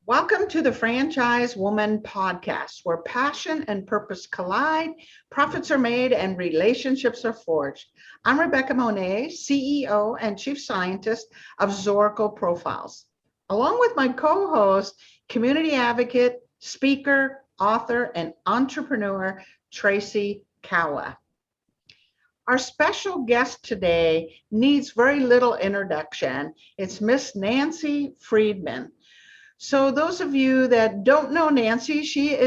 Welcome to the Franchise Woman podcast, where passion and purpose collide, profits are made, and relationships are forged. I'm Rebecca Monet, CEO and Chief Scientist of Zoracle Profiles, along with my co-host, community advocate, speaker, author, and entrepreneur, Tracy Kawa. Our special guest today needs very little introduction. It's Miss Nancy Friedman. So those of you that don't know Nancy, she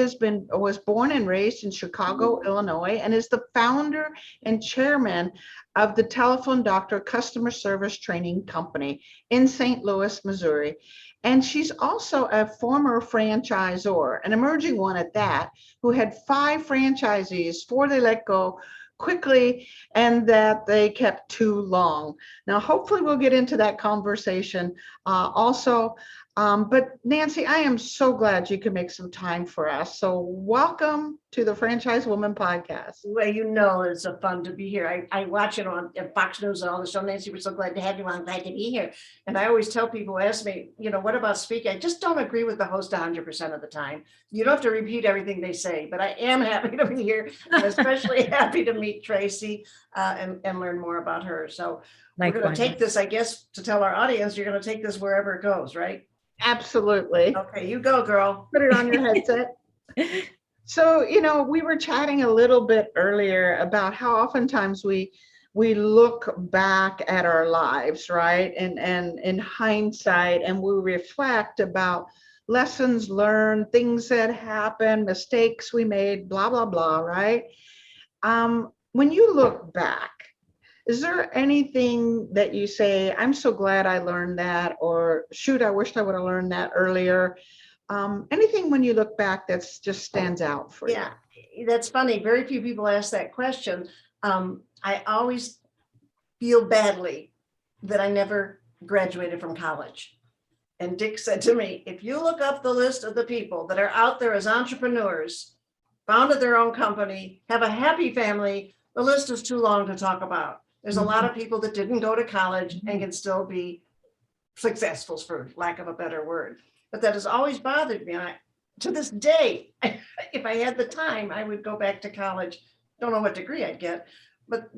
was born and raised in Chicago, Illinois, and is the founder and chairman of the Telephone Doctor Customer Service Training Company in St. Louis, Missouri. And she's also a former franchisor, an emerging one at that, who had 5 franchisees, 4 they let go quickly, and that they kept too long. Now, hopefully we'll get into that conversation also. But Nancy, I am so glad you could make some time for us. So welcome to the Franchise Woman podcast. Well, you know, it's so fun to be here. I watch it on Fox News and all the show. Nancy, we're so glad to have you on. Glad to be here. And I always tell people who ask me, what about speaking? I just don't agree with the host 100% of the time. You don't have to repeat everything they say, but I am happy to be here, and especially happy to meet Tracy and learn more about her. So we're going to take this, I guess, to tell our audience, you're going to take this wherever it goes, right? Absolutely. Okay, you go, girl. Put it on your headset. So, we were chatting a little bit earlier about how oftentimes we look back at our lives, right? And in hindsight, and we reflect about lessons learned, things that happened, mistakes we made, blah, blah, blah, right? When you look back, is there anything that you say, I'm so glad I learned that, or shoot, I wished I would have learned that earlier? Anything when you look back that's just stands out for you? Yeah, that's funny. Very few people ask that question. I always feel badly that I never graduated from college. And Dick said to me, if you look up the list of the people that are out there as entrepreneurs, founded their own company, have a happy family, the list is too long to talk about. There's a lot of people that didn't go to college and can still be successful, for lack of a better word. But that has always bothered me. To this day, if I had the time, I would go back to college. Don't know what degree I'd get, but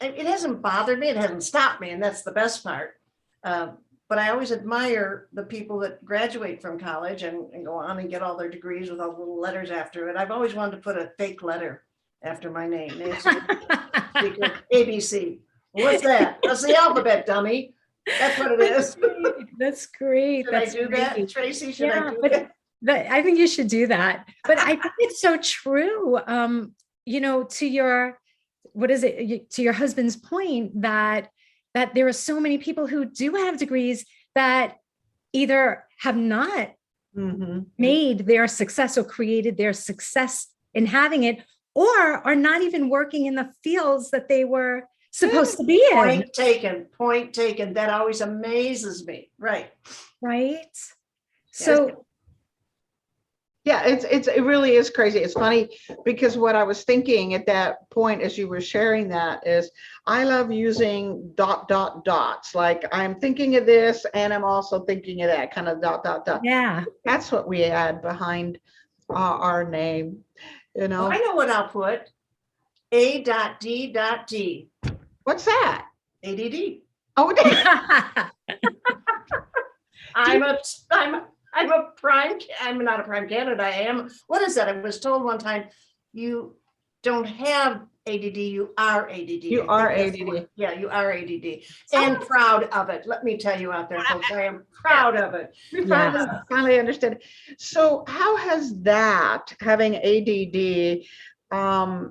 it hasn't bothered me. It hasn't stopped me, and that's the best part. But I always admire the people that graduate from college and go on and get all their degrees with all the little letters after it. I've always wanted to put a fake letter after my name, Nancy Speaker, ABC. What's that? That's the alphabet, dummy. That's what it is. That's great. Should I do that, Tracy? Should I do that? I think you should do that. But I think it's so true. To your, to your husband's point that there are so many people who do have degrees that either have not made their success or created their success in having it, or are not even working in the fields that they were supposed to be in. Point taken. That always amazes me. Right. So yeah, it really is crazy. It's funny because what I was thinking at that point as you were sharing that is I love using ... dots. Like I'm thinking of this and I'm also thinking of that, kind of ... Yeah. That's what we add behind our name, Well, I know what I'll put. A.D.D. What's that? ADD. Oh, I'm not a prime candidate. I am. What is that? I was told one time, you don't have ADD, you are ADD. You are ADD. Yeah, you are ADD. And proud of it. Let me tell you out there, folks, I am proud of it. We finally understood. So how has that, having ADD,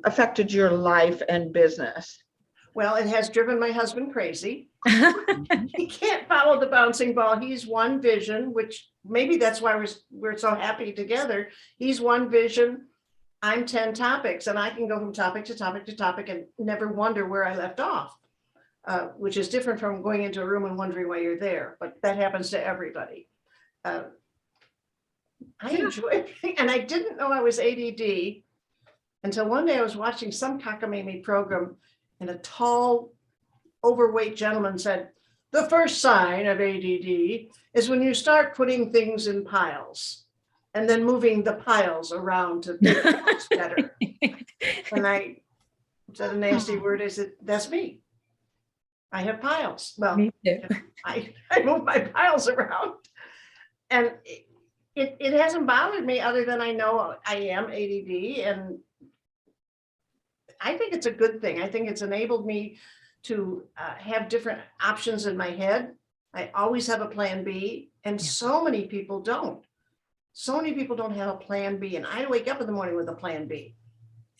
affected your life and business? Well, it has driven my husband crazy. He can't follow the bouncing ball. He's one vision, which maybe that's why we're so happy together. He's one vision. I'm 10 topics, and I can go from topic to topic to topic and never wonder where I left off, which is different from going into a room and wondering why you're there. But that happens to everybody. I enjoy it, and I didn't know I was ADD until one day I was watching some cockamamie program, and a tall, overweight gentleman said, the first sign of ADD is when you start putting things in piles and then moving the piles around to make it look better. And I said a nasty word. I said, that's me. I have piles. Well, Me too. I move my piles around. And it hasn't bothered me other than I know I am ADD. And I think it's a good thing. I think it's enabled me to have different options in my head. I always have a plan B, and so many people don't. So many people don't have a plan B, and I wake up in the morning with a plan B.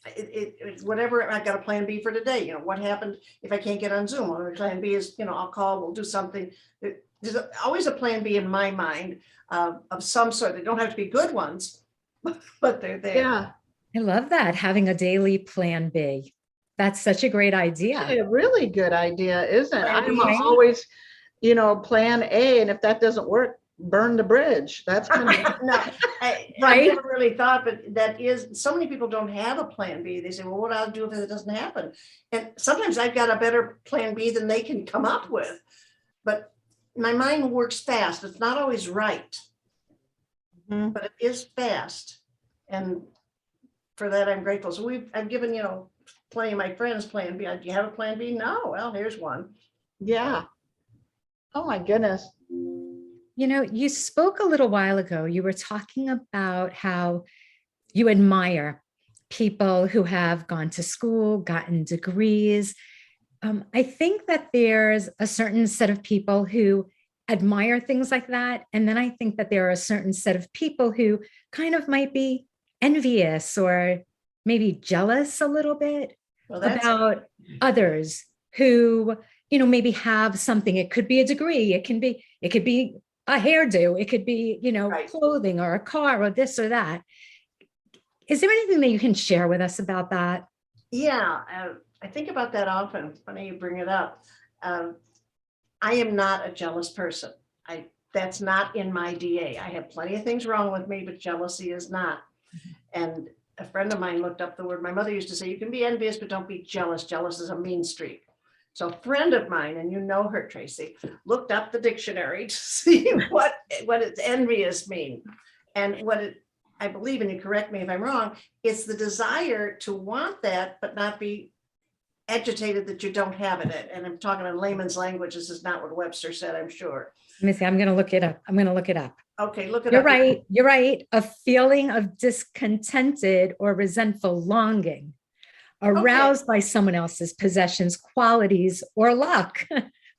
It's whatever, I got a plan B for today. You know, what happened if I can't get on Zoom? Well, the plan B is, you know, I'll call, we'll do something. There's always a plan B in my mind of some sort. They don't have to be good ones, but they're there. Yeah, I love that, having a daily plan B. That's such a great idea. a really good idea, isn't it? Plan I'm B, right? always, plan A, and if that doesn't work, burn the bridge. That's kind of No, I Right? never really thought, but that is, so many people don't have a plan B. They say, well, what I'll do if it doesn't happen? And sometimes I've got a better plan B than they can come up with. But my mind works fast. It's not always right, Mhm. but it is fast. And for that, I'm grateful. So I've given, plenty of my friends plan B. Do you have a plan B? No. Well, here's one. Yeah. Oh my goodness. You spoke a little while ago, you were talking about how you admire people who have gone to school, gotten degrees. I think that there's a certain set of people who admire things like that. And then I think that there are a certain set of people who kind of might be envious or maybe jealous a little bit Well, that's about others who, maybe have something. It could be a degree, it could be a hairdo, it could be, Right. clothing or a car or this or that. Is there anything that you can share with us about that? Yeah, I think about that often. Funny you bring it up. I am not a jealous person. That's not in my DA. I have plenty of things wrong with me, but jealousy is not. And a friend of mine looked up the word. My mother used to say, you can be envious, but don't be jealous. Jealous is a mean streak. So a friend of mine, and you know her, Tracy, looked up the dictionary to see what does envious mean. And I believe, and you correct me if I'm wrong, it's the desire to want that, but not be agitated that you don't have it. And I'm talking in layman's language. This is not what Webster said, I'm sure. Let me see. I'm going to look it up. Okay, look it You're up. right. You're right. A feeling of discontented or resentful longing aroused by someone else's possessions, qualities, or luck.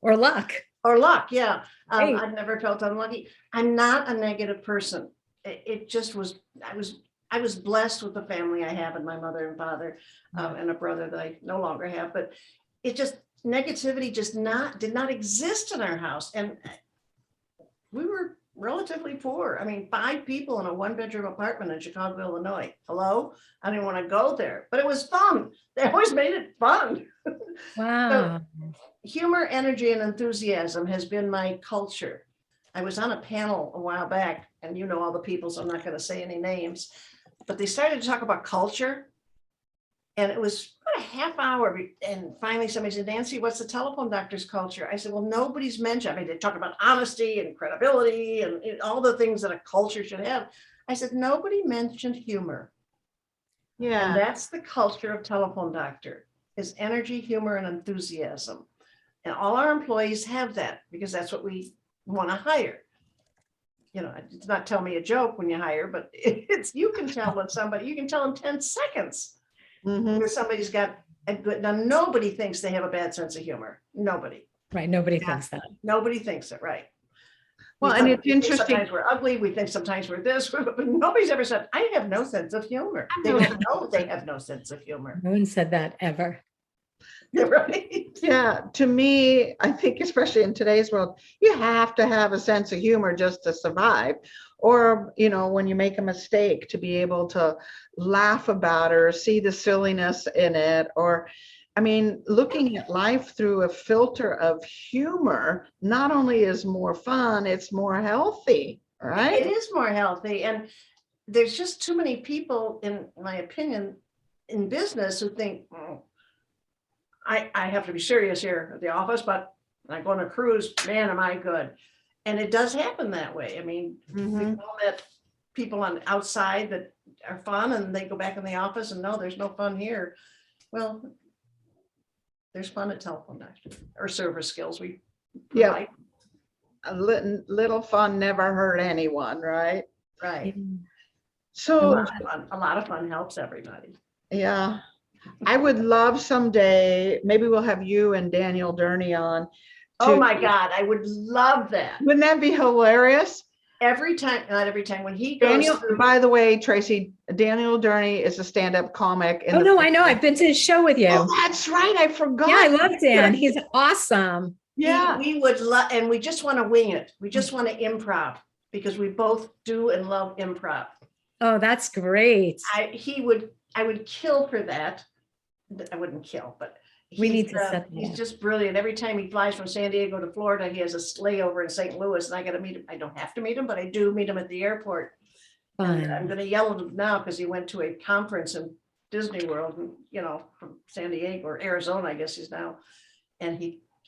Or luck. Or luck, yeah. Right. I've never felt unlucky. I'm not a negative person. It just was, I was blessed with the family I have and my mother and father and a brother that I no longer have, but it just, negativity just did not exist in our house. And we were relatively poor. I mean, 5 people in a 1-bedroom apartment in Chicago, Illinois. Hello? I didn't want to go there, but it was fun. They always made it fun. Wow. Humor, energy, and enthusiasm has been my culture. I was on a panel a while back, and you know all the people, so I'm not going to say any names, but they started to talk about culture. And it was about a half hour. And finally somebody said, Nancy, what's the telephone doctor's culture? I said, well, nobody's mentioned. I mean, they talk about honesty and credibility and all the things that a culture should have. I said, nobody mentioned humor. And Yeah. that's the culture of telephone doctor, is energy, humor, and enthusiasm. And all our employees have that because that's what we want to hire. It's not tell me a joke when you hire, but you can tell when somebody, you can tell in 10 seconds. Mhm. If somebody's got a good, now nobody thinks they have a bad sense of humor. Nobody. Right. Nobody thinks that. Nobody thinks it, right. Well, and it's We think interesting. sometimes we're ugly. We think sometimes we're this, but nobody's ever said, I have no sense of humor. I They know. don't know they have no sense of humor. No one said that ever. Right. Yeah, to me, I think especially in today's world, you have to have a sense of humor just to survive. Or, when you make a mistake, to be able to laugh about it or see the silliness in it. Or, looking at life through a filter of humor not only is more fun, it's more healthy, It right? is more healthy. And there's just too many people, in my opinion, in business who think, I have to be serious here at the office, but And I go on a cruise, man, am I good. And it does happen that way. I mean, we've all met people on outside that are fun and they go back in the office and no, there's no fun here. Well, there's fun at telephone doctor or service skills. We Yeah. A little fun never hurt anyone, right? Right. A So lot of fun helps everybody. yeah, I would love someday, maybe we'll have you and Daniel Durney on. Oh my God, I would love that. Wouldn't that be hilarious? Every time, not every time, when he goes Daniel, through, by the way, Tracy, Daniel Durney is a stand-up comic. Oh, no, I know. I've been to his show with you. Oh, that's right. I forgot. Yeah, I love Dan. He's awesome. Yeah. we would love, and we just want to wing it. We just want to improv because we both do and love improv. Oh, that's great. I would kill for that. I wouldn't kill, but We need to set that he's up. just brilliant. Every time he flies from San Diego to Florida, he has a layover in St. Louis and I got to meet him. I don't have to meet him, but I do meet him at the airport. And I'm Fun. going to yell at him now because he went to a conference in Disney World, from San Diego or Arizona, I guess he's now. And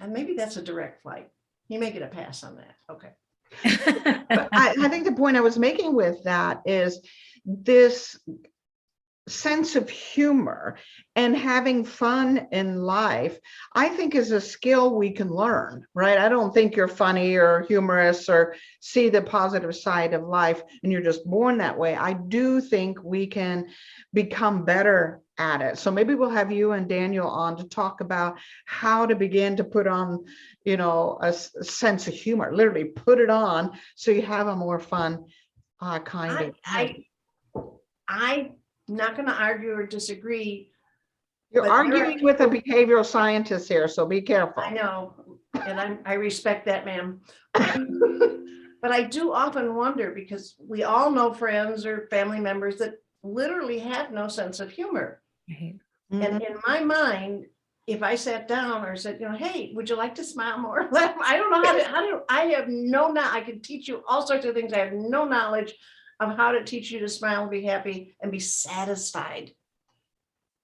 maybe that's a direct flight. He may get a pass on that. Okay. But I think the point I was making with that is this sense of humor and having fun in life, I think is a skill we can learn, right? I don't think you're funny or humorous or see the positive side of life and you're just born that way. I do think we can become better at it. So maybe we'll have you and Daniel on to talk about how to begin to put on, a sense of humor, literally put it on so you have a more fun kind of. I'm not going to argue or disagree. You're but arguing with a behavioral scientist here, so be careful. I know, and I respect that, ma'am. But I do often wonder because we all know friends or family members that literally have no sense of humor. Right. And in my mind, if I sat down or said, hey, would you like to smile more? I don't know I have I can teach you all sorts of things. I have no knowledge of how to teach you to smile and be happy and be satisfied.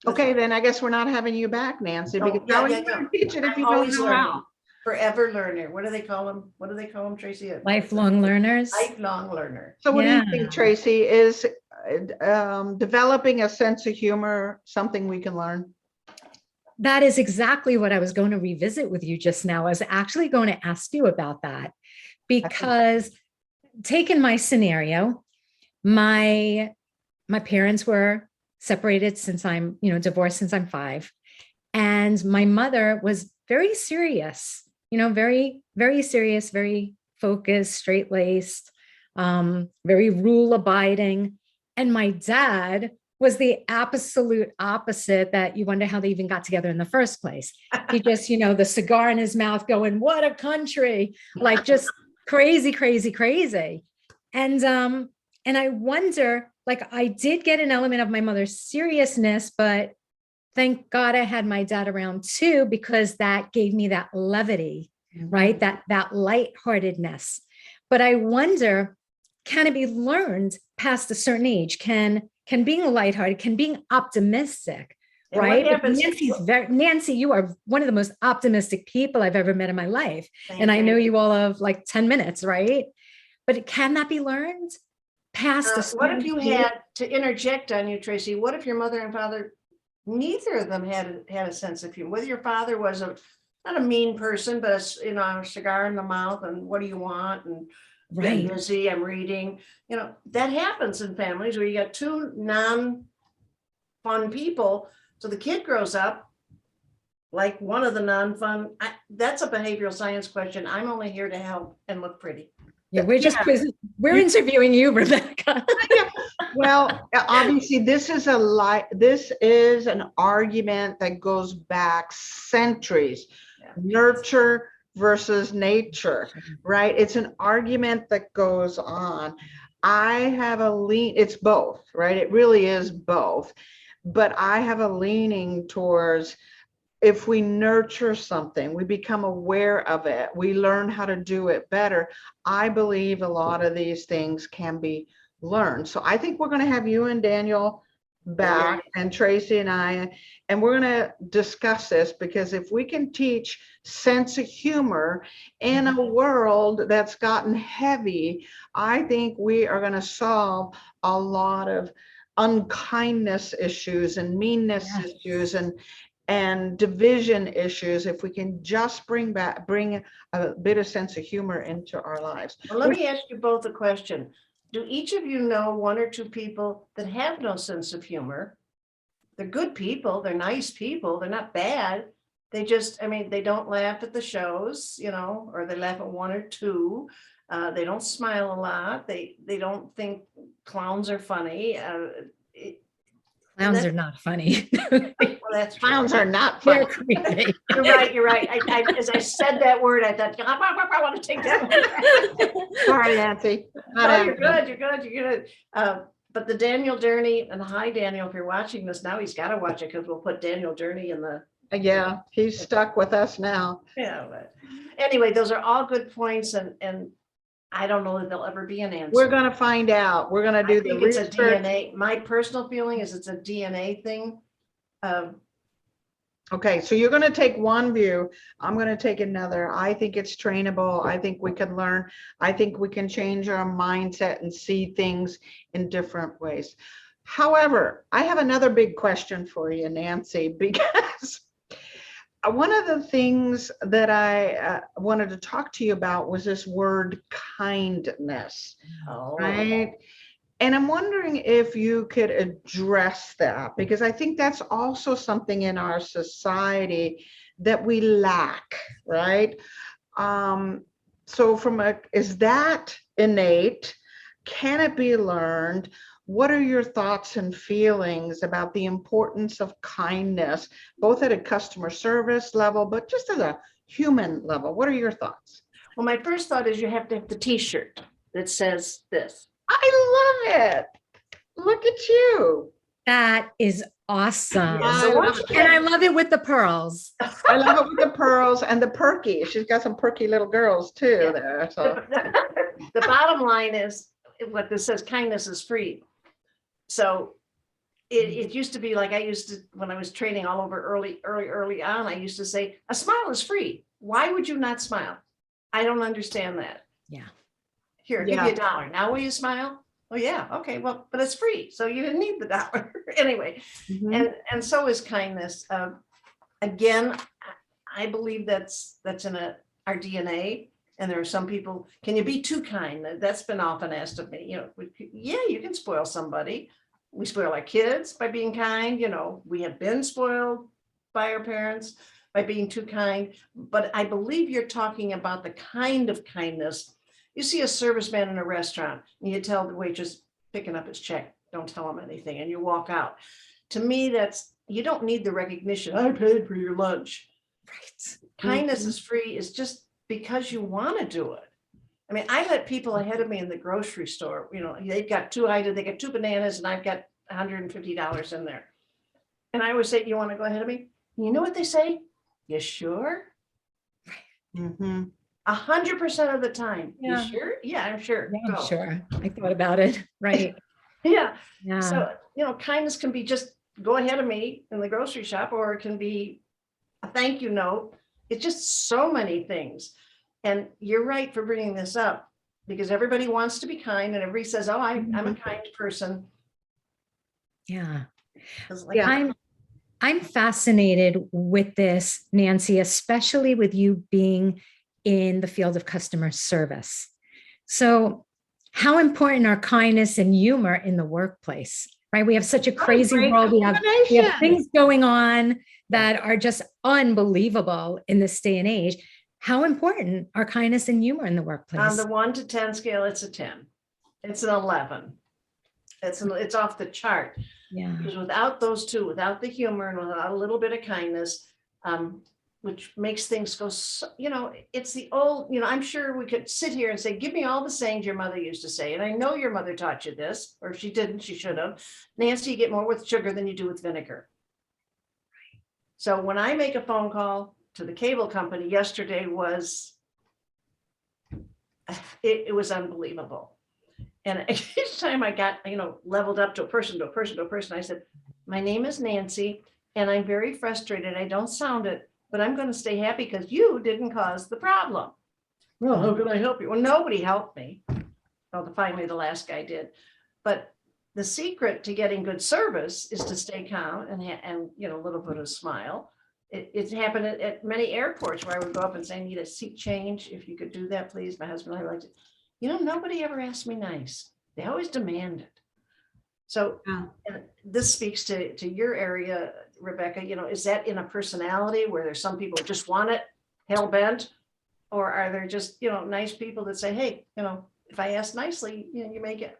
Okay, then I guess we're not having you back, Nancy, because how are you going to teach it if I'm you don't always know learning. how? Forever learner. What do they call them, Tracy? Lifelong learners. Lifelong learner. So what do Yeah. you think, Tracy? Is developing a sense of humor something we can learn? That is exactly what I was going to revisit with you just now. I was actually going to ask you about that because taking my scenario, my parents were separated since I'm, divorced since I'm 5. And my mother was very serious, very, very serious, very focused, straight-laced, very rule-abiding. And my dad was the absolute opposite, that you wonder how they even got together in the first place. He just, the cigar in his mouth going, what a country, like just crazy, crazy, crazy. And I wonder, like, I did get an element of my mother's seriousness, but thank God I had my dad around too, because that gave me that levity, right? That lightheartedness. But I wonder, can it be learned past a certain age? Can being lighthearted, can being optimistic, And right? what happens- Nancy, you are one of the most optimistic people I've ever met in my life. Thank And I know you. you all have like 10 minutes, right? But can that be learned past a What certain if you age? had to interject on you, Tracy? What if your mother and father, neither of them had a sense of humor? Whether your father was not a mean person, but a cigar in the mouth and what do you want? And Right. I'm busy, I'm reading. That happens in families where you got two non-fun people. So the kid grows up like one of the non-fun. That's a behavioral science question. I'm only here to help and look pretty. Yeah, we're interviewing you, Rebecca. Well, obviously, this is an argument that goes back centuries. Yeah. Nurture versus nature, right? It's an argument that goes on. I have it's both, right? It really is both. But I have a leaning towards, if we nurture something, we become aware of it, we learn how to do it better. I believe a lot of these things can be learned. So I think we're going to have you and Daniel back, and Tracy and I, and we're going to discuss this, because if we can teach sense of humor in a world that's gotten heavy, I think we are going to solve a lot of unkindness issues and meanness issues and division issues, if we can just bring a bit of sense of humor into our lives. Well, let me ask you both a question. Do each of you know one or two people that have no sense of humor? They're good people, they're nice people, they're not bad. They just, I mean, they don't laugh at the shows, you know, or they laugh at one or two. They don't smile a lot. They don't think clowns are funny. Clowns are not funny. Well, that's true. Clowns are not funny. They're creepy. You're right, you're right. As I said that word, I thought, I want to take that one. Sorry, Nancy. No, you're good, you're good, you're good. But the Daniel Durney, and hi, Daniel, if you're watching this now, he's got to watch it, because we'll put Daniel Durney in the, Yeah, he's stuck with us now. yeah. But anyway, those are all good points, and I don't know that there'll ever be an answer. We're going to find out. We're going to do I the think it's a research. DNA. My personal feeling is it's a DNA thing. Okay, so you're going to take one view. I'm going to take another. I think it's trainable. I think we can learn. I think we can change our mindset and see things in different ways. However, I have another big question for you, Nancy, because one of the things that I wanted to talk to you about was this word kindness, right? And I'm wondering if you could address that, because I think that's also something in our society that we lack, right? So is that innate? Can it be learned? What are your thoughts and feelings about the importance of kindness, both at a customer service level, but just at a human level? What are your thoughts? Well, my first thought is you have to have the T-shirt that says this. I love it. Look at you. That is awesome. Yeah, so once you And I love it with the pearls. I love it with the pearls and the perky. She's got some perky little girls too Yeah. there. So The bottom line is what this says, kindness is free. So it used to be like, I used to, when I was training all over early on, I used to say, a smile is free. Why would you not smile? I don't understand that. Yeah. Here, I'll give you $1. Now will you smile? Oh yeah, okay, well, but it's free, so you didn't need the $1. Anyway, and so is kindness. Again, I believe that's in our DNA. And there are some people, can you be too kind? That's been often asked of me. You know, yeah, you can spoil somebody. We spoil our kids by being kind. You know, we have been spoiled by our parents by being too kind. But I believe you're talking about the kind of kindness. You see a serviceman in a restaurant and you tell the waitress picking up his check, don't tell him anything, and you walk out. To me, that's, you don't need the recognition. I paid for your lunch. Right. Kindness is free, is just because you want to do it. I mean, I let people ahead of me in the grocery store, you know, they've got two items, they got 2 bananas and I've got $150 in there. And I always say, you want to go ahead of me? You know what they say? You sure? 100% of the time. Yeah. You sure? Yeah, I'm sure. Yeah, Go. I'm sure. I thought about it. Right. Yeah. Yeah. So, you know, kindness can be just go ahead of me in the grocery shop, or it can be a thank you note. It's just so many things. And you're right for bringing this up, because everybody wants to be kind and everybody says, oh, I'm a kind person. Yeah. Like, I'm fascinated with this, Nancy, especially with you being in the field of customer service. So how important are kindness and humor in the workplace, right? We have such a crazy world. We have things going on that are just unbelievable in this day and age. How important are kindness and humor in the workplace? On the 1 to 10 scale, it's a 10. It's an 11. It's off the chart. Yeah. Because without those two, without the humor and without a little bit of kindness, which makes things go, so, you know, it's the old, you know, I'm sure we could sit here and say, give me all the sayings your mother used to say. And I know your mother taught you this, or if she didn't, she should have. Nancy, you get more with sugar than you do with vinegar. So when I make a phone call to the cable company, yesterday was, it was unbelievable. And each time I got, leveled up to a person, I said, my name is Nancy and I'm very frustrated. I don't sound it, but I'm going to stay happy because you didn't cause the problem. Well, how can I help you? Well, nobody helped me. Well, finally, the last guy did. But the secret to getting good service is to stay calm and a little bit of smile. It's happened at many airports where I would go up and say, I need a seat change. If you could do that, please. My husband and I liked it. Nobody ever asked me nice. They always demand it. So and this speaks to your area, Rebecca. Is that in a personality where there's some people who just want it hell bent, or are there just nice people that say, hey, if I ask nicely, you make it.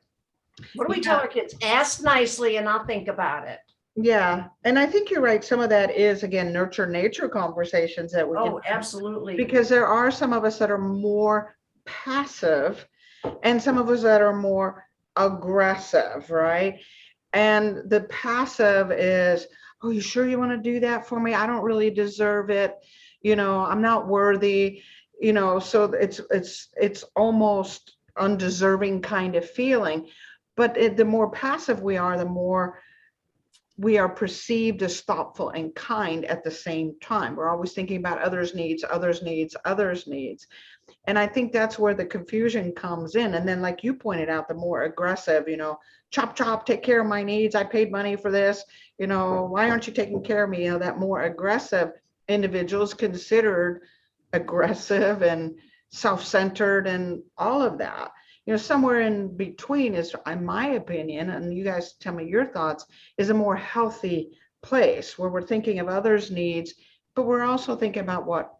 What do we tell our kids? Ask nicely, and I'll think about it. Yeah, and I think you're right. Some of that is, again, nurture nature conversations that we can. Oh, absolutely. Because there are some of us that are more passive and some of us that are more aggressive, right? And the passive is, oh, you sure you want to do that for me? I don't really deserve it. I'm not worthy, so it's almost undeserving kind of feeling. But the more passive we are, the more we are perceived as thoughtful and kind at the same time. We're always thinking about others' needs. And I think that's where the confusion comes in. And then, like you pointed out, the more aggressive, chop, chop, take care of my needs. I paid money for this. Why aren't you taking care of me? That more aggressive individual is considered aggressive and self-centered and all of that. Somewhere in between is, in my opinion, and you guys tell me your thoughts, is a more healthy place where we're thinking of others' needs, but we're also thinking about what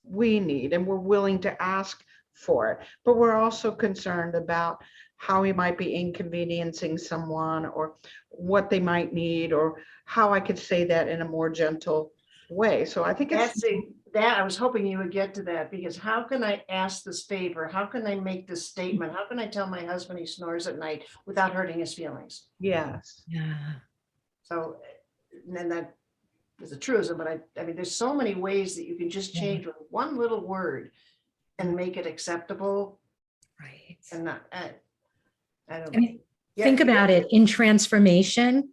we need and we're willing to ask for it. But we're also concerned about how we might be inconveniencing someone or what they might need or how I could say that in a more gentle way. So I think it's that I was hoping you would get to that, because how can I ask this favor? How can I make this statement? How can I tell my husband he snores at night without hurting his feelings? yes. Yeah. So, and then that is a truism, but I mean, there's so many ways that you can just change with one little word and make it acceptable. Right. And not, I don't know. I mean, think about it. In transformation,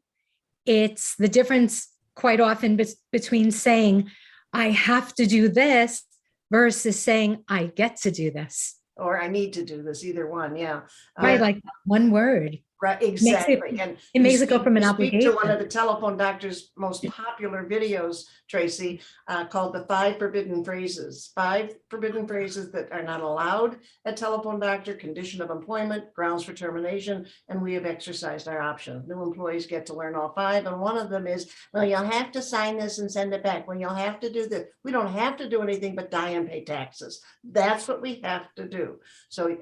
it's the difference quite often between saying, I have to do this versus saying, I get to do this. Or I need to do this, either one. Yeah. Right. Like one word. Right, exactly. It makes it go from an obligation. Speak to one of the telephone doctor's most popular videos, Tracy, called the 5 Forbidden Phrases. 5 forbidden phrases that are not allowed at telephone doctor: condition of employment, grounds for termination, and we have exercised our option. New employees get to learn all 5. And one of them is, well, you'll have to sign this and send it back. Well, you'll have to do this. We don't have to do anything but die and pay taxes. That's what we have to do. So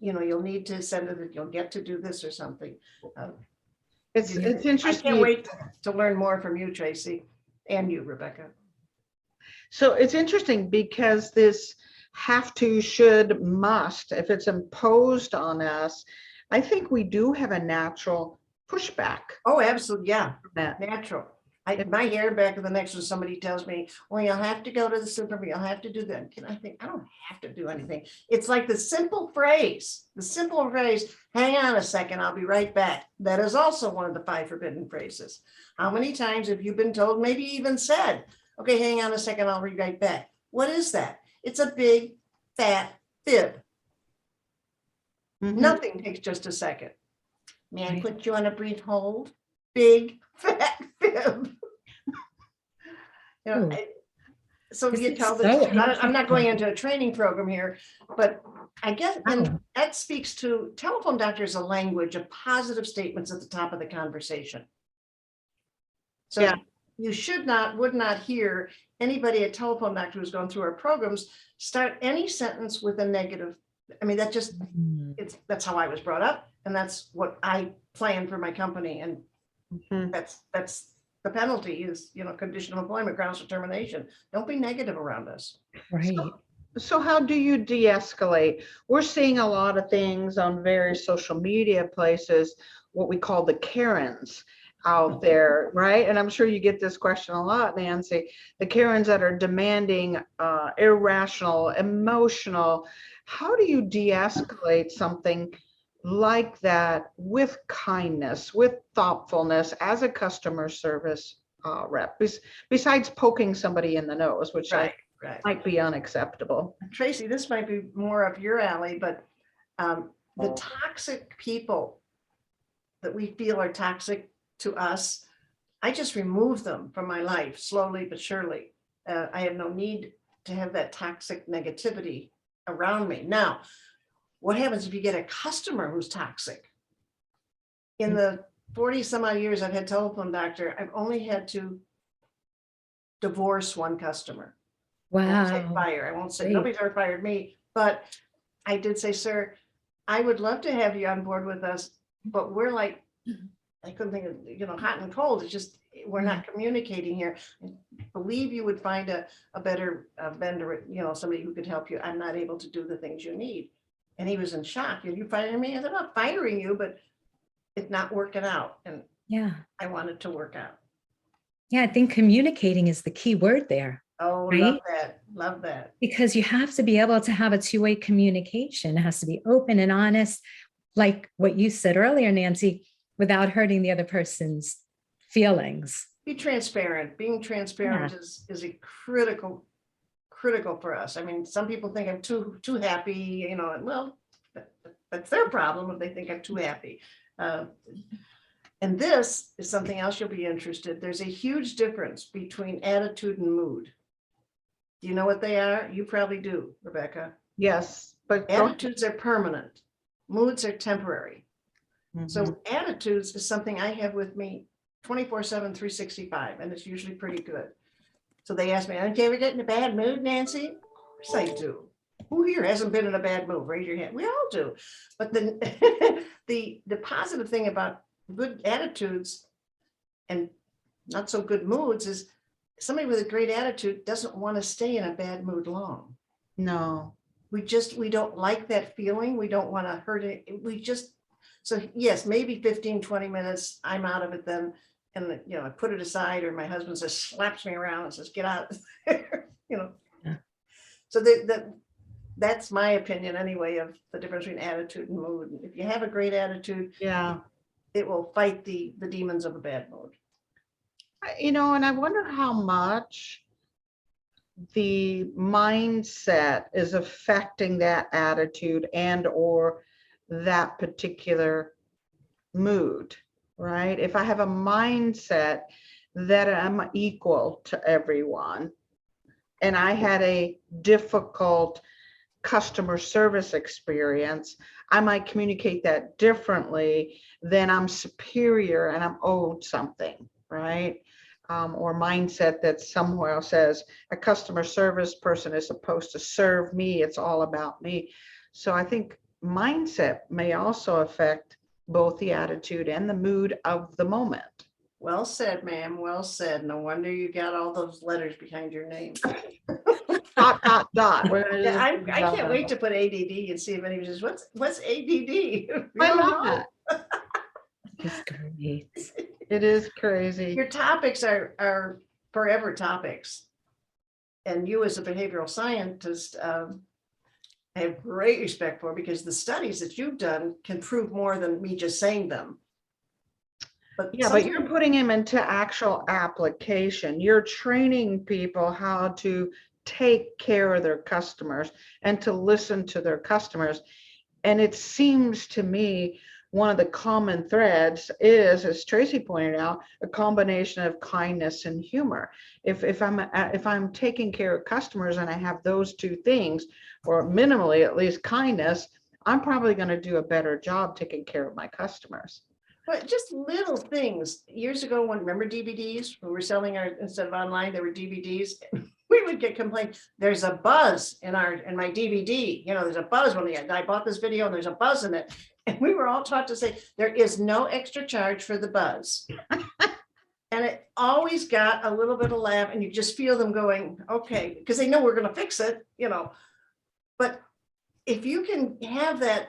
you'll need to send it, you'll get to do this or something. It's interesting. I can't wait to learn more from you, Tracy, and you, Rebecca. So it's interesting because this have to, should, must, if it's imposed on us, I think we do have a natural pushback. Oh, absolutely. Yeah. That. Natural. My hair back of the next when somebody tells me, well, you'll have to go to the supermarket, you'll have to do that. And I think, I don't have to do anything. It's like the simple phrase, hang on a second, I'll be right back. That is also one of the 5 forbidden phrases. How many times have you been told, maybe even said, okay, hang on a second, I'll be right back? What is that? It's a big, fat fib. Nothing takes just a second. May I put you on a brief hold? Big, fat fib. So you tell the I'm not going into a training program here, but I guess and that speaks to telephone doctors, a language of positive statements at the top of the conversation. So you would not hear anybody at telephone doctor who's gone through our programs start any sentence with a negative. I mean, that just that's how I was brought up, and that's what I plan for my company, and that's the penalty is, condition of employment, grounds for termination. Don't be negative around us. Right. So how do you de-escalate? We're seeing a lot of things on various social media places, what we call the Karens out there, right? And I'm sure you get this question a lot, Nancy. The Karens that are demanding, irrational, emotional. How do you de-escalate something like that with kindness, with thoughtfulness as a customer service rep, besides poking somebody in the nose, which Right, right. might be unacceptable. Tracy, this might be more up your alley, but the toxic people that we feel are toxic to us, I just remove them from my life slowly but surely. I have no need to have that toxic negativity around me. Now, what happens if you get a customer who's toxic? In the 40 some odd years I've had telephone doctor, I've only had to divorce one customer. I won't say Wow. fire. I won't say Great. nobody's ever fired me, but I did say, sir, I would love to have you on board with us, but we're like, I couldn't think of, hot and cold. It's just, we're not communicating here. I believe you would find a better vendor, somebody who could help you. I'm not able to do the things you need. And he was in shock. Are you firing me? I said, I'm not firing you, but it's not working out. And Yeah. I want it to work out. Yeah. I think communicating is the key word there. Oh, Right? love that. Love that. Because you have to be able to have a two-way communication. It has to be open and honest, like what you said earlier, Nancy, without hurting the other person's feelings. Be transparent. Being transparent is a critical for us. I mean, some people think I'm too happy, and well, that's their problem if they think I'm too happy. And this is something else you'll be interested. There's a huge difference between attitude and mood. Do you know what they are? You probably do, Rebecca. Yes, but Attitudes are permanent. Moods are temporary. Mhm. So attitudes is something I have with me 24/7, 365, and it's usually pretty good. So they ask me, don't you ever get in a bad mood, Nancy? Of course I do. Who here hasn't been in a bad mood? Raise your hand. We all do. But then the positive thing about good attitudes and not so good moods is somebody with a great attitude doesn't want to stay in a bad mood long. No. We don't like that feeling. We don't want to hurt it. So yes, maybe 15, 20 minutes, I'm out of it then. And I put it aside, or my husband just slaps me around and says, get out of there, Yeah. So that's my opinion anyway, of the difference between attitude and mood. If you have a great attitude, Yeah. it will fight the demons of a bad mood. And I wonder how much the mindset is affecting that attitude and or that particular mood, right? If I have a mindset that I'm equal to everyone and I had a difficult customer service experience, I might communicate that differently than I'm superior and I'm owed something, right? Or mindset that somewhere says a customer service person is supposed to serve me, it's all about me. So I think mindset may also affect both the attitude and the mood of the moment. Well said, ma'am. Well said. No wonder you got all those letters behind your name. Dot, dot, dot. Yeah, I can't wait to put ADD and see if anybody says, what's ADD? I love that. It's great. It is crazy. Your topics are forever topics. And you as a behavioral scientist, I have great respect for, because the studies that you've done can prove more than me just saying them. But yeah, but you're putting them into actual application. You're training people how to take care of their customers and to listen to their customers. And it seems to me one of the common threads is, as Tracy pointed out, a combination of kindness and humor. If I'm taking care of customers and I have those two things, or minimally at least kindness, I'm probably going to do a better job taking care of my customers. But just little things. Years ago, remember DVDs? We were selling instead of online, there were DVDs. We would get complaints. There's a buzz in my DVD. There's a buzz when I bought this video and there's a buzz in it. And we were all taught to say, there is no extra charge for the buzz. And it always got a little bit of laugh, and you just feel them going, okay, because they know we're going to fix it, But if you can have that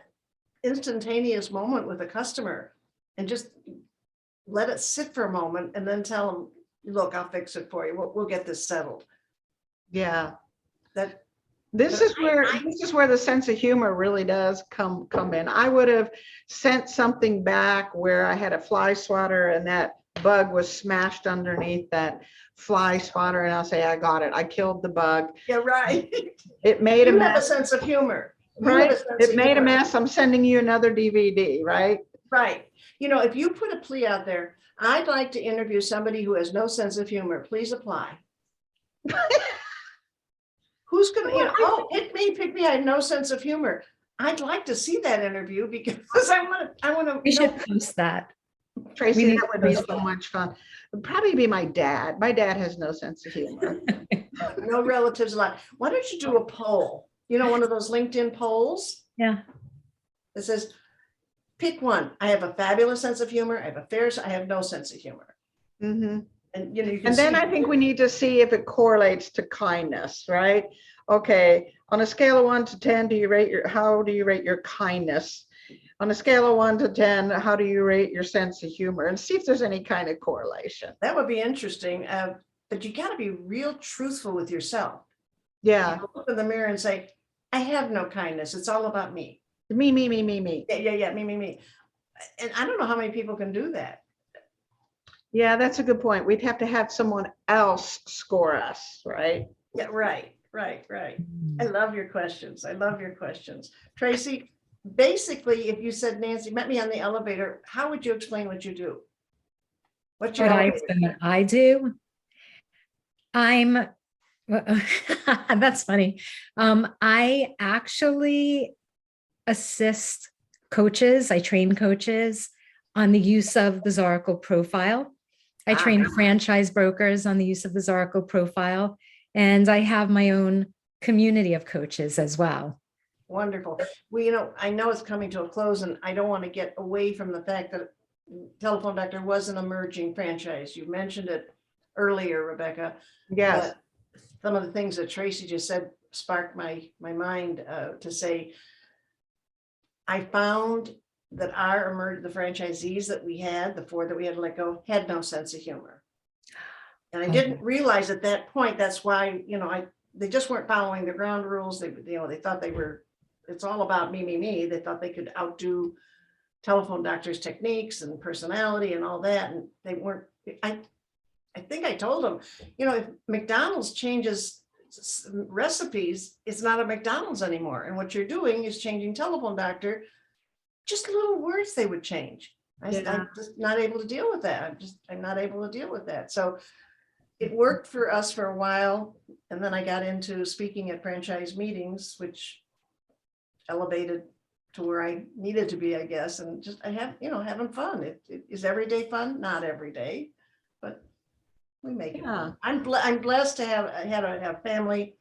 instantaneous moment with a customer and just let it sit for a moment and then tell them, look, I'll fix it for you. We'll get this settled. Yeah. That This But is where this is where the sense of humor really does come in. I would have sent something back where I had a fly swatter and that bug was smashed underneath that fly swatter, and I'll say, I got it. I killed the bug. Yeah, right. It made a You have a mess, sense of humor. You have right? a sense It of made a humor. mess. I'm sending you another DVD, right? Right. You know, if you put a plea out there, I'd like to interview somebody who has no sense of humor, please apply. Who's gonna, you know, oh, pick me, I have no sense of humor. I'd like to see that interview because I want to We know. should post that. Tracy, need that to would be post so much fun. It'd probably be my dad. My dad has no sense of humor. No relatives allowed. Why don't you do a poll? You know, one of those LinkedIn polls Yeah. that says, pick one. I have a fabulous sense of humor. I have a fair, I have no sense of humor. Mhm. And you know, you can And then see. I think we need to see if it correlates to kindness, right? Okay, on a scale of 1 to 10, how do you rate your kindness? On a scale of 1 to 10, how do you rate your sense of humor? And see if there's any kind of correlation. That would be interesting. But you got to be real truthful with yourself. Yeah, You look in the mirror and say, I have no kindness. It's all about me. me, me, me, me, me. Yeah, me. And I don't know how many people can do that. Yeah, that's a good point. We'd have to have someone else score us, right? Yeah, right. I love your questions. Tracy, basically, if you said, Nancy, met me on the elevator, how would you explain what you do? What's your What elevator? I do, I'm, that's funny. I actually assist coaches, I train coaches on the use of the Zoracle profile. I train franchise brokers on the use of the Zoracle profile, and I have my own community of coaches as well. Wonderful. Well, you know, I know it's coming to a close and I don't want to get away from the fact that Telephone Doctor was an emerging franchise. You mentioned it earlier, Rebecca. Yes. But some of the things that Tracy just said sparked my mind to say, I found that the franchisees that we had, the 4 that we had to let go, had no sense of humor. And I didn't realize at that point, that's why, you know, they just weren't following the ground rules. They, you know, they thought it's all about me. They thought they could outdo Telephone Doctor's techniques and personality and all that. And they weren't, I think I told them, you know, if McDonald's changes recipes, it's not a McDonald's anymore. And what you're doing is changing Telephone Doctor, just little words they would change. I'm just not able to deal with that. I'm not able to deal with that. So it worked for us for a while. And then I got into speaking at franchise meetings, which elevated to where I needed to be, I guess. And just, I have, you know, having fun. Is every day fun? Not every day, but we make it fun. I'm blessed to have family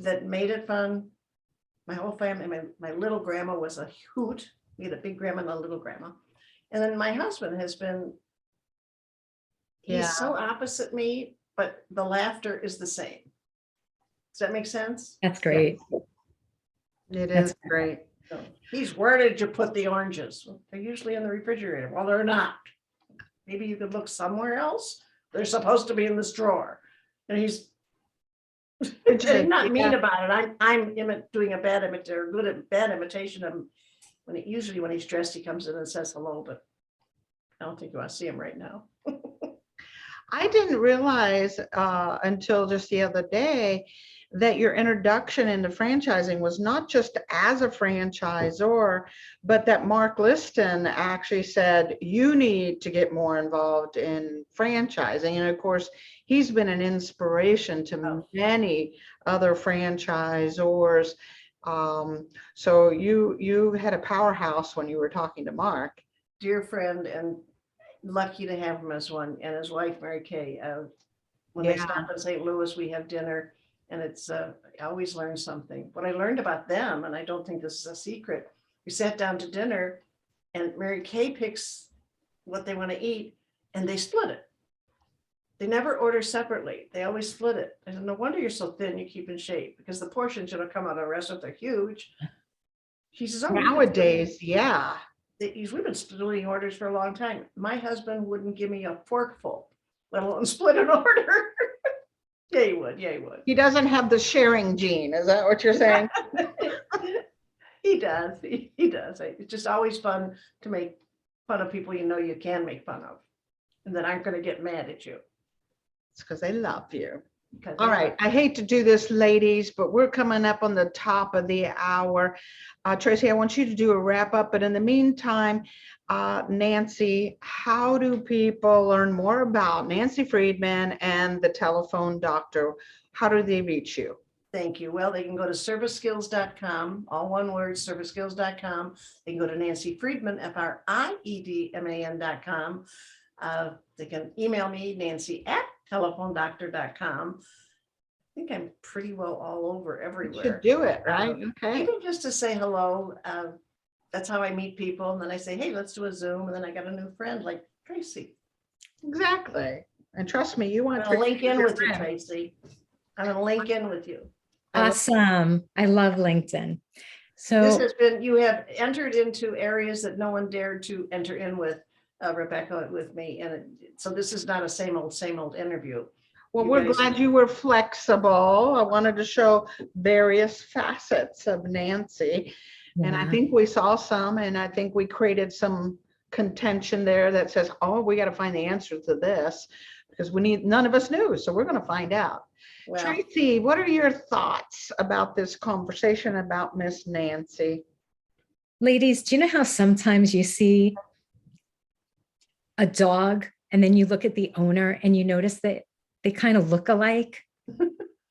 that made it fun. My whole family, my little grandma was a hoot. We had a big grandma and a little grandma. And then my husband has been, he's so opposite me, but the laughter is the same. Does that make sense? That's great. It is great. So where did you put the oranges? Well, they're usually in the refrigerator. Well, they're not. Maybe you could look somewhere else. They're supposed to be in this drawer. And he's not mean about it. I'm doing a bad imitation, good at bad imitation of him. Usually when he's dressed, he comes in and says hello, but I don't think you want to see him right now. I didn't realize until just the other day that your introduction into franchising was not just as a franchisor, but that Mark Liston actually said, you need to get more involved in franchising. And of course, he's been an inspiration to many other franchisors. So you had a powerhouse when you were talking to Mark. Dear friend, and lucky to have him as one, and his wife, Mary Kay. When they stop in St. Louis, we have dinner. And it's, I always learn something. What I learned about them, and I don't think this is a secret, we sat down to dinner and Mary Kay picks what they want to eat and they split it. They never order separately. They always split it. I said, no wonder you're so thin, you keep in shape, because the portions that come out of the restaurant, they're huge. She says, oh, nowadays, we've been splitting orders for a long time. My husband wouldn't give me a forkful, let alone split an order. Yeah, you would. Yeah, you would. He doesn't have the sharing gene. Is that what you're saying? He does. He does. It's just always fun to make fun of people you know you can make fun of and that aren't going to get mad at you. It's because they love you. Because All right. I hate to do this, ladies, but we're coming up on the top of the hour. Tracy, I want you to do a wrap up. But in the meantime, Nancy, how do people learn more about Nancy Friedman and the telephone doctor? How do they reach you? Thank you. Well, they can go to serviceskills.com, all one word, serviceskills.com. They can go to Nancy Friedman, FRIEDMAN.com. They can email me, nancy@telephonedoctor.com. I think I'm pretty well all over You everywhere. should do it, right? Okay. Even just to say hello. That's how I meet people. And then I say, hey, let's do a Zoom. And then I got a new friend like Tracy. Exactly. And trust me, you want I'm going to link in with you, friend. Tracy. I'm going to link in with you. Awesome. I love LinkedIn. This So has been, you have entered into areas that no one dared to enter in with, Rebecca, with me. And so this is not a same old interview. Well, You we're guys- glad you were flexible. I wanted to show various facets of Nancy. And I yeah. think we saw some, and I think we created some contention there that says, oh, we got to find the answer to this because none of us knew. So we're going to find out. Well, Tracy, what are your thoughts about this conversation about Miss Nancy? Ladies, do you know how sometimes you see a dog and then you look at the owner and you notice that they kind of look alike,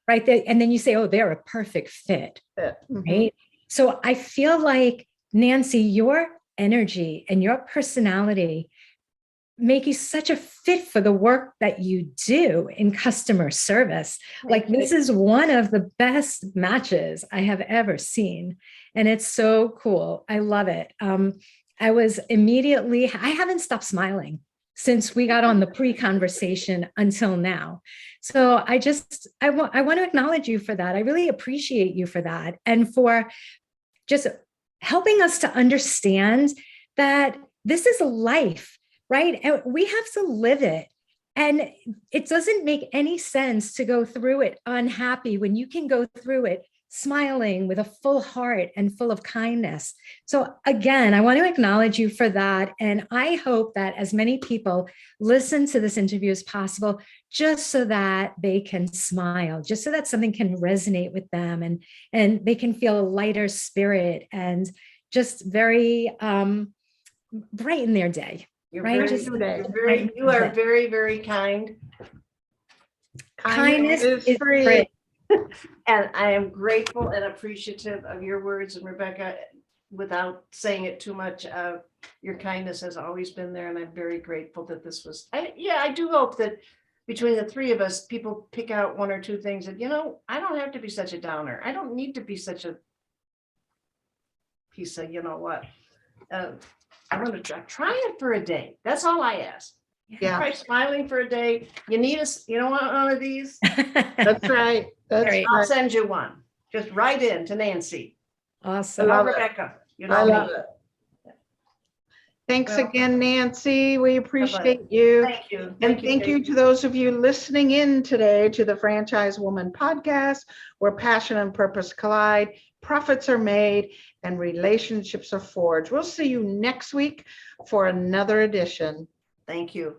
right? And then you say, oh, they're a perfect fit, Mhm. right? So I feel like, Nancy, your energy and your personality make you such a fit for the work that you do in customer service. Like, this is one of the best matches I have ever seen. And it's so cool. I love it. I haven't stopped smiling since we got on the pre-conversation until now. So I want to acknowledge you for that. I really appreciate you for that. And for just helping us to understand that this is a life, right? And we have to live it. And it doesn't make any sense to go through it unhappy when you can go through it smiling with a full heart and full of kindness. So again, I want to acknowledge you for that. And I hope that as many people listen to this interview as possible, just so that they can smile, just so that something can resonate with them and they can feel a lighter spirit and just very bright in their day. you Right? are very, very kind. Kindness is free. free. And I am grateful and appreciative of your words. And Rebecca, without saying it too much, your kindness has always been there. And I'm very grateful that this was, I do hope that between the three of us, people pick out one or two things that, I don't have to be such a downer. I don't need to be such a piece of, I want to try it for a day. That's all I ask. Yeah, Try smiling for a day. You need us. You don't want one of these? that's right. That's Right. I'll right. send you one. Just write in to Nancy. Awesome. love it. Rebecca. You I know love me. it. Thanks Well, again, Nancy. We appreciate you. Thank you. And thank you Kate. to those of you listening in today to the Franchise Woman podcast, where passion and purpose collide, profits are made, and relationships are forged. We'll see you next week for another edition. Thank you.